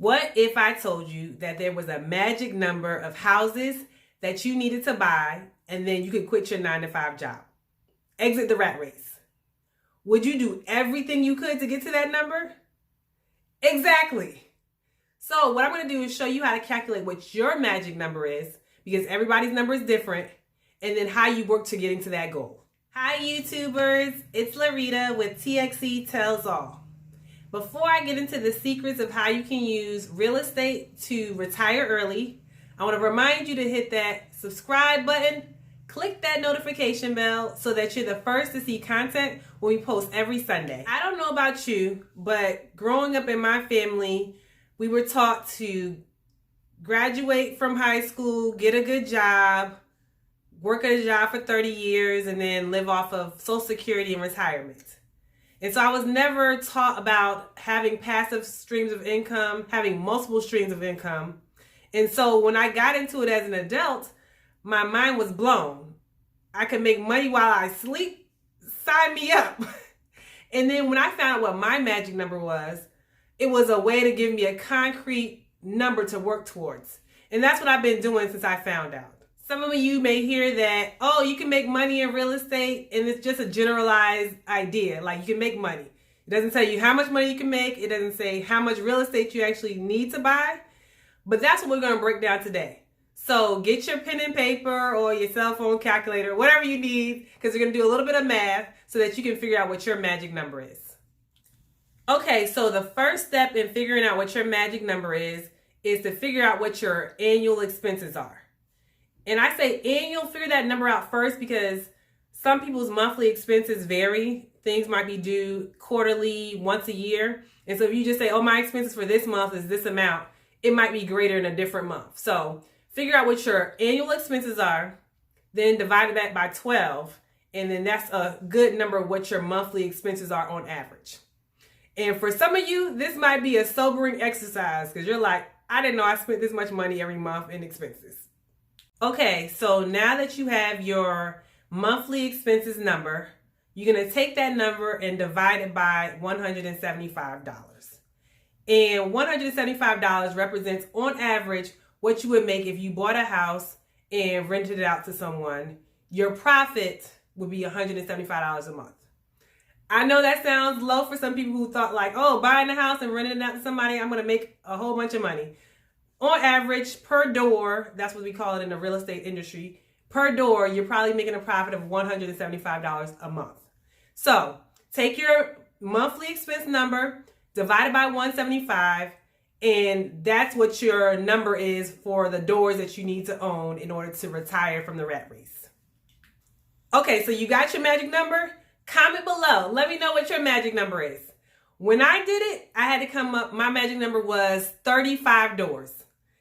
What if I told you that there was a magic number of houses that you needed to buy and then you could quit your 9-to-5 job? Exit the rat race. Would you do everything you could to get to that number? Exactly. So what I'm going to do is show you how to calculate what your magic number is, because everybody's number is different, and then how you work to getting to that goal. Hi YouTubers, it's Larita with TXE Tells All. Before I get into the secrets of how you can use real estate to retire early, I want to remind you to hit that subscribe button, click that notification bell so that you're the first to see content when we post every Sunday. I don't know about you, but growing up in my family, we were taught to graduate from high school, get a good job, work at a job for 30 years, and then live off of Social Security and retirement. And so I was never taught about having passive streams of income, having multiple streams of income. And so when I got into it as an adult, my mind was blown. I could make money while I sleep. Sign me up. And then when I found out what my magic number was, it was a way to give me a concrete number to work towards. And that's what I've been doing since I found out. Some of you may hear that, oh, you can make money in real estate, and it's just a generalized idea. Like, you can make money. It doesn't tell you how much money you can make. It doesn't say how much real estate you actually need to buy. But that's what we're going to break down today. So get your pen and paper or your cell phone calculator, whatever you need, because we're going to do a little bit of math so that you can figure out what your magic number is. Okay, so the first step in figuring out what your magic number is to figure out what your annual expenses are. And I say annual, figure that number out first, because some people's monthly expenses vary. Things might be due quarterly, once a year. And so if you just say, oh, my expenses for this month is this amount, it might be greater in a different month. So figure out what your annual expenses are, then divide that by 12. And then that's a good number of what your monthly expenses are on average. And for some of you, this might be a sobering exercise, because you're like, I didn't know I spent this much money every month in expenses. Okay, so now that you have your monthly expenses number, you're going to take that number and divide it by $175. And $175 represents, on average, what you would make if you bought a house and rented it out to someone. Your profit would be $175 a month. I know that sounds low for some people who thought like, oh, buying a house and renting it out to somebody, I'm going to make a whole bunch of money. On average, per door, that's what we call it in the real estate industry, per door, you're probably making a profit of $175 a month. So take your monthly expense number, divide it by 175, and that's what your number is for the doors that you need to own in order to retire from the rat race. Okay, so you got your magic number? Comment below. Let me know what your magic number is. When I did it, I had to come up, my magic number was 35 doors.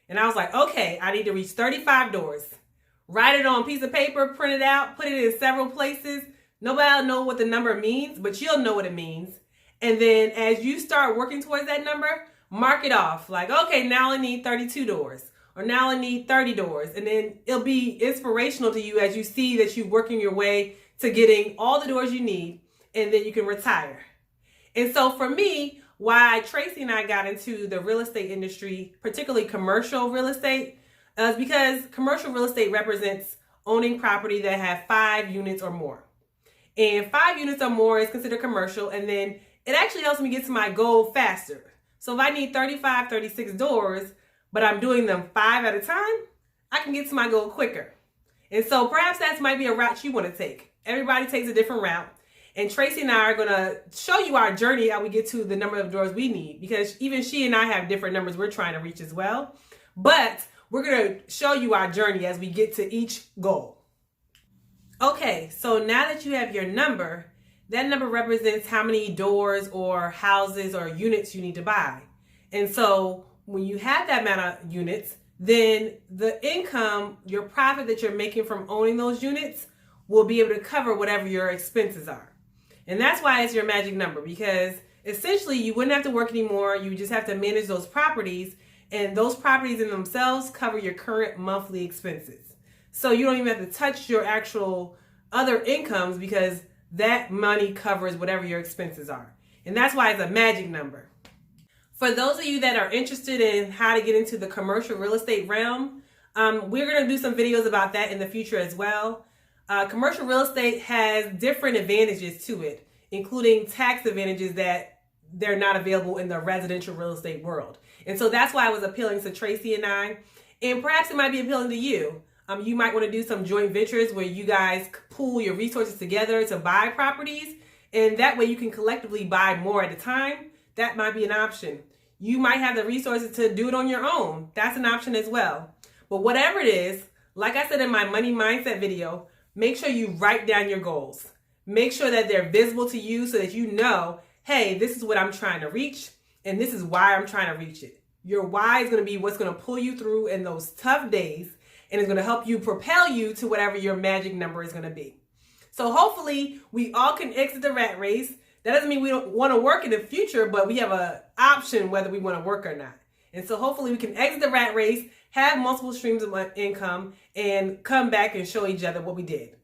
And I was like, okay, I need to reach 35 doors. Write it on a piece of paper, print it out, put it in several places. Nobody will know what the number means, but you'll know what it means. And then as you start working towards that number, mark it off. Like, okay, now I need 32 doors. Or now I need 30 doors. And then it'll be inspirational to you as you see that you're working your way to getting all the doors you need. And then you can retire. And so for me, why Tracy and I got into the real estate industry, particularly commercial real estate, is because commercial real estate represents owning property that have 5 units or more. And 5 units or more is considered commercial, and then it actually helps me get to my goal faster. So if I need 35, 36 doors, but I'm doing them 5 at a time, I can get to my goal quicker. And so perhaps that might be a route you want to take. Everybody takes a different route. And Tracy and I are going to show you our journey, how we get to the number of doors we need, because even she and I have different numbers we're trying to reach as well. But we're going to show you our journey as we get to each goal. Okay, so now that you have your number, that number represents how many doors or houses or units you need to buy. And so when you have that amount of units, then the income, your profit that you're making from owning those units will be able to cover whatever your expenses are. And that's why it's your magic number, because essentially you wouldn't have to work anymore. You just have to manage those properties, and those properties in themselves cover your current monthly expenses. So you don't even have to touch your actual other incomes, because that money covers whatever your expenses are. And that's why it's a magic number. For those of you that are interested in how to get into the commercial real estate realm, we're going to do some videos about that in the future as well. Commercial real estate has different advantages to it, including tax advantages that they're not available in the residential real estate world. And so that's why it was appealing to Tracy and I. And perhaps it might be appealing to you. You might want to do some joint ventures where you guys pool your resources together to buy properties. And that way you can collectively buy more at a time. That might be an option. You might have the resources to do it on your own. That's an option as well. But whatever it is, like I said in my money mindset video, make sure you write down your goals. Make sure that they're visible to you so that you know, hey, this is what I'm trying to reach, and this is why I'm trying to reach it. Your why is going to be what's going to pull you through in those tough days, and it's going to help you propel you to whatever your magic number is going to be. So hopefully we all can exit the rat race. That doesn't mean we don't want to work in the future, but we have an option whether we want to work or not. And so hopefully we can exit the rat race, have multiple streams of income, and come back and show each other what we did.